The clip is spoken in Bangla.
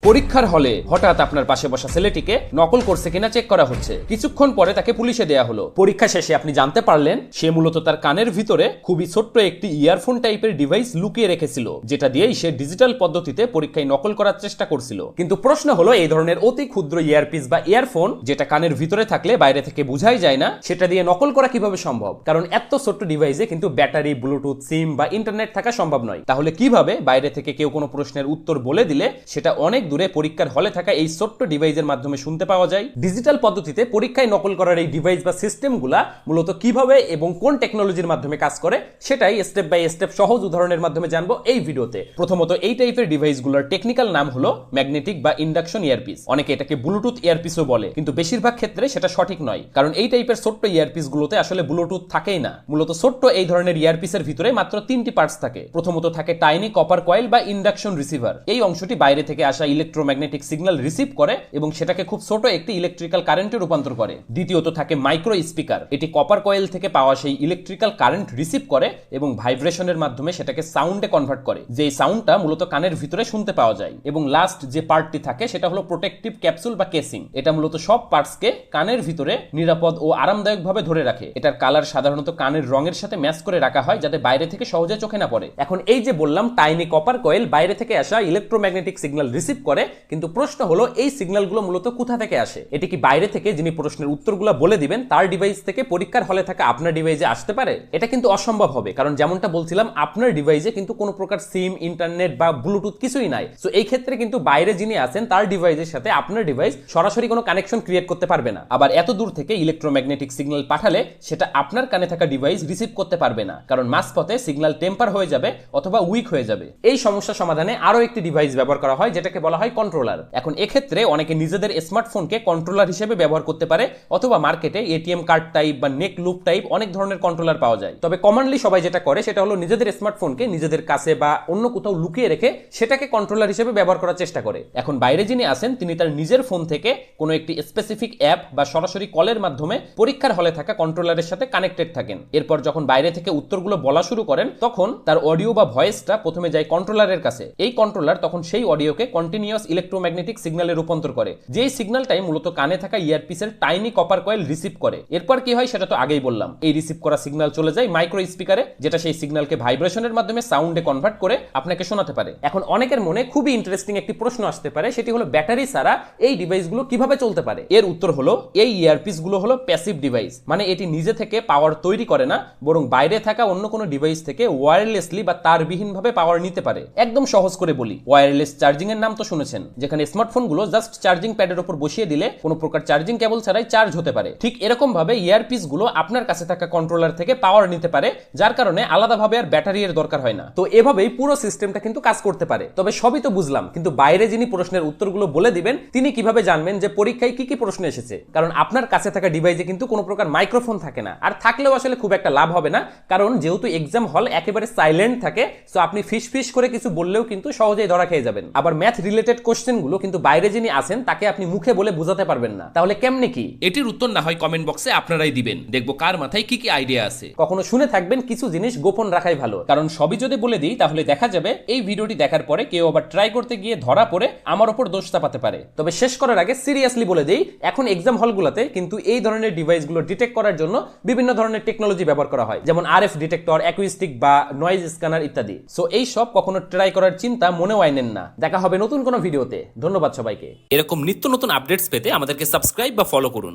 পরীক্ষার হলে হঠাৎ আপনার পাশে বসা ছেলেটিকে নকল করছে কিনা চেক করা হচ্ছে। কিছুক্ষণ পরে তাকে পুলিশে দেয়া হলো। পরীক্ষা শেষে আপনি জানতে পারলেন সে মূলত তার কানের ভিতরে খুবই ছোট্ট একটি ইয়ারফোন টাইপের ডিভাইস লুকিয়ে রেখেছিল, যেটা দিয়েই সে ডিজিটাল পদ্ধতিতে পরীক্ষায় নকল করার চেষ্টা করছিল। কিন্তু প্রশ্ন হলো, এই ধরনের অতি ক্ষুদ্র ইয়ারপিস বা ইয়ারফোন যেটা কানের ভিতরে থাকলে বাইরে থেকে বোঝাই যায় না, সেটা দিয়ে নকল করা কিভাবে সম্ভব? কারণ এত ছোট্ট ডিভাইসে কিন্তু ব্যাটারি, ব্লুটুথ, সিম বা ইন্টারনেট থাকা সম্ভব নয়। তাহলে কিভাবে বাইরে থেকে কেউ কোনো প্রশ্নের উত্তর বলে দিলে সেটা অনেক দূরে পরীক্ষার হলে থাকা এই ছোট্ট ডিভাইসের মাধ্যমে শুনতে পাওয়া যায়? ডিজিটাল পদ্ধতিতে পরীক্ষায় নকল করার এই ডিভাইস বা সিস্টেমগুলা মূলত কিভাবে এবং কোন টেকনোলজির মাধ্যমে কাজ করে সেটাই স্টেপ বাই স্টেপ সহজ উদাহরণের মাধ্যমে জানবো এই ভিডিওতে। প্রথমত, এই টাইপের ডিভাইসগুলোর টেকনিক্যাল নাম হলো ম্যাগনেটিক বা ইন্ডাকশন ইয়ারপিস। অনেকে এটাকে ব্লুটুথ ইয়ারপিসও বলে, কিন্তু বেশিরভাগ ক্ষেত্রে সেটা সঠিক নয়, কারণ এই টাইপের ছোট্ট ইয়ারপিসগুলোতে আসলে ব্লুটুথ থাকেই না। মূলত ছোট্ট এই ধরনের ইয়ারপিসের ভিতরে মাত্র তিনটি পার্টস থাকে। প্রথমত থাকে টাইনি কপার কয়েল বা ইন্ডাকশন রিসিভার। এই অংশটি বাইরে থেকে আসা ইলেকট্রোম্যাগনেটিক সিগন্যাল রিসিভ করে এবং সেটাকে খুব ছোট একটি ইলেকট্রিক্যাল কারেন্টে রূপান্তর করে। দ্বিতীয়ত থাকে মাইক্রো স্পিকার। এটি কপার কয়েল থেকে পাওয়া সেই ইলেকট্রিক্যাল কারেন্ট রিসিভ করে এবং ভাইব্রেশনের মাধ্যমে সেটাকে সাউন্ডে কনভার্ট করে, যেই সাউন্ডটা মূলত কানের ভিতরে শুনতে পাওয়া যায়। এবং লাস্ট যে পার্টটি থাকে সেটা হলো প্রোটেক্টিভ ক্যাপসুল বা কেসিং। এটা মূলত সব পার্টসকে কানের ভিতরে নিরাপদ ও আরামদায়কভাবে ধরে রাখে। এটার কালার সাধারণত কানের রঙের সাথে ম্যাচ করে রাখা হয়, যাতে বাইরে থেকে সহজে চোখে না পড়ে। এখন এই যে বললাম টাইনি কপার কয়েল বাইরে থেকে আসা ইলেকট্রোম্যাগনেটিক সিগন্যাল রিসিভ করে, কিন্তু প্রশ্ন হলো এই সিগন্যালগুলো মূলত কোথা থেকে আসে? এটি কি বাইরে থেকে যিনি প্রশ্নের উত্তরগুলো বলে দিবেন তার ডিভাইস থেকে পরীক্ষার হলে থাকা আপনার ডিভাইসে আসতে পারে? এটা কিন্তু অসম্ভব হবে, কারণ যেমনটা বলছিলাম আপনার ডিভাইসে কিন্তু কোনো প্রকার সিম, ইন্টারনেট বা ব্লুটুথ কিছুই নাই। সো এই ক্ষেত্রে কিন্তু বাইরে যিনি আছেন তার ডিভাইসের সাথে আপনার ডিভাইস সরাসরি কোনো কানেকশন ক্রিয়েট করতে পারবে না। আবার এত দূর থেকে ইলেকট্রোম্যাগনেটিক সিগন্যাল পাঠালে সেটা আপনার কানে থাকা ডিভাইস রিসিভ করতে পারবে না, কারণ মাঝপথে সিগন্যাল টেম্পার হয়ে যাবে অথবা উইক হয়ে যাবে। এই সমস্যা সমাধানে আরো একটি ডিভাইস ব্যবহার করা হয়, যেটাকে বলা হয় কন্ট্রোলার। এখন এক্ষেত্রে অনেকে নিজেদের স্মার্টফোনকে কন্ট্রোলার হিসেবে ব্যবহার করতে পারে, অথবা মার্কেটে এটিএম কার্ড টাইপ বা নেক লুপ টাইপ অনেক ধরনের কন্ট্রোলার পাওয়া যায়। তবে কমনলি সবাই যেটা করে সেটা হলো নিজেদের স্মার্টফোনকে নিজেদের কাছে বা অন্য কোথাও লুকিয়ে রেখে সেটাকে কন্ট্রোলার হিসেবে ব্যবহার করার চেষ্টা করে। এখন বাইরে যিনি আছেন তিনি তার নিজের ফোন থেকে কোনো একটি স্পেসিফিক অ্যাপ বা সরাসরি কলের মাধ্যমে পরীক্ষার হলে থাকা কন্ট্রোলারের সাথে কানেক্টেড থাকেন। এরপর যখন বাইরে থেকে উত্তরগুলো বলা শুরু করেন তখন তার অডিও বা ভয়েসটা প্রথমে যায় কন্ট্রোলারের কাছে। এই কন্ট্রোলার তখন সেই অডিওকে কন্টিনিউয়াস ইলেকট্রোম্যাগনেটিক সিগন্যালে রূপান্তর করে, যেই সিগন্যালটাই মূলত কানে থাকা ইয়ারপিসের টাইনি কপার কয়েল রিসিভ করে। এরপর কি হয় সেটা তো আগেই বললাম, এই রিসিভ করা সিগন্যাল চলে যায় মাইক্রো স্পিকারে, যেটা সেই সিগন্যালকে ভাইব্রেশনের মাধ্যমে সাউন্ডে কনভার্ট করে আপনাকে শোনাতে পারে। এখন অনেকের মনে খুবই ইন্টারেস্টিং একটি প্রশ্ন আসতে পারে, সেটি হলো ব্যাটারি ছাড়া এই ডিভাইসগুলো কিভাবে চলতে পারে? এর উত্তর হলো এই ইয়ারপিস গুলো হলো প্যাসিভ ডিভাইস, মানে এটি নিজে থেকে পাওয়ার তৈরি করে না, বরং বাইরে থাকা অন্য কোনো ডিভাইস থেকে ওয়্যারলেসলি বা তারবিহীন ভাবে পাওয়ার নিতে পারে। একদম সহজ করে বলি, ওয়্যারলেস চার্জিং এর নাম তো শুনেছেন, যেখানে স্মার্টফোন গুলো জাস্ট চার্জিং প্যাডের উপর বসিয়ে দিলে কোনো প্রকার চার্জিং কেবল ছাড়াই চার্জ হতে পারে। ঠিক এরকম ভাবে ইয়ারপিস গুলো আপনার কাছে থাকা কন্ট্রোলার থেকে পাওয়ার নিতে পারে, যার কারণে আলাদাভাবে আর ব্যাটারি এর দরকার হয় না। তো এভাবেই পুরো সিস্টেমটা কিন্তু কাজ করতে পারে। তবে সবই তো বুঝলাম, কিন্তু বাইরে যিনি প্রশ্নের উত্তরগুলো বলে দিবেন তিনি কিভাবে জানবেন যে পরীক্ষায় কি কি প্রশ্ন এসেছে? কারণ আপনার কাছে থাকা ডিভাইসে কিন্তু কোনো প্রকার মাইক্রোফোন থাকে না, আর থাকলেও আসলে খুব একটা লাভ হবে না, কারণ যেহেতু এক্সাম হল একেবারে সাইলেন্ট থাকে, সো আপনি ফিস করে কিছু বললেও কিন্তু সহজেই ধরা খেয়ে যাবেন। আবার ম্যাথ রিলেটেড কোশ্চেন গুলো কিন্তু বাইরে যিনি আছেন তাকে আপনি মুখে বলে বোঝাতে পারবেন না। তাহলে কেমনে কি? এটির উত্তর না হয় কমেন্ট বক্সে আপনারাই দিবেন, দেখবো কার মাথায় কি কি আইডিয়া আছে। কখনো শুনে থাকবেন কিছু জিনিস গোপন রাখাই ভালো, কারণ সবই যদি বলে দিই তাহলে দেখা যাবে এই ভিডিওটি দেখার পরে কেউ আবার ট্রাই করতে গিয়ে ধরা পড়ে আমার উপর দোষ চাপাতে পারে। তবে শেষ করার আগে সিরিয়াসলি বলে দিই, এখন এক্সাম হলগুলোতে কিন্তু এই ধরনের ডিভাইসগুলো ডিটেক্ট করার জন্য বিভিন্ন ধরনের টেকনোলজি ব্যবহার করা হয়, যেমন আরএফ ডিটেক্টর, অ্যাকুইস্টিক বা নয়েজ স্ক্যানার ইত্যাদি। সো এই সব কখনো ট্রাই করার চিন্তা মনেও আইনেন না। দেখা হবে নতুন কোনো ভিডিওতে। ধন্যবাদ সবাইকে। এরকম নিত্য নতুন আপডেটস পেতে আমাদেরকে সাবস্ক্রাইব বা ফলো করুন।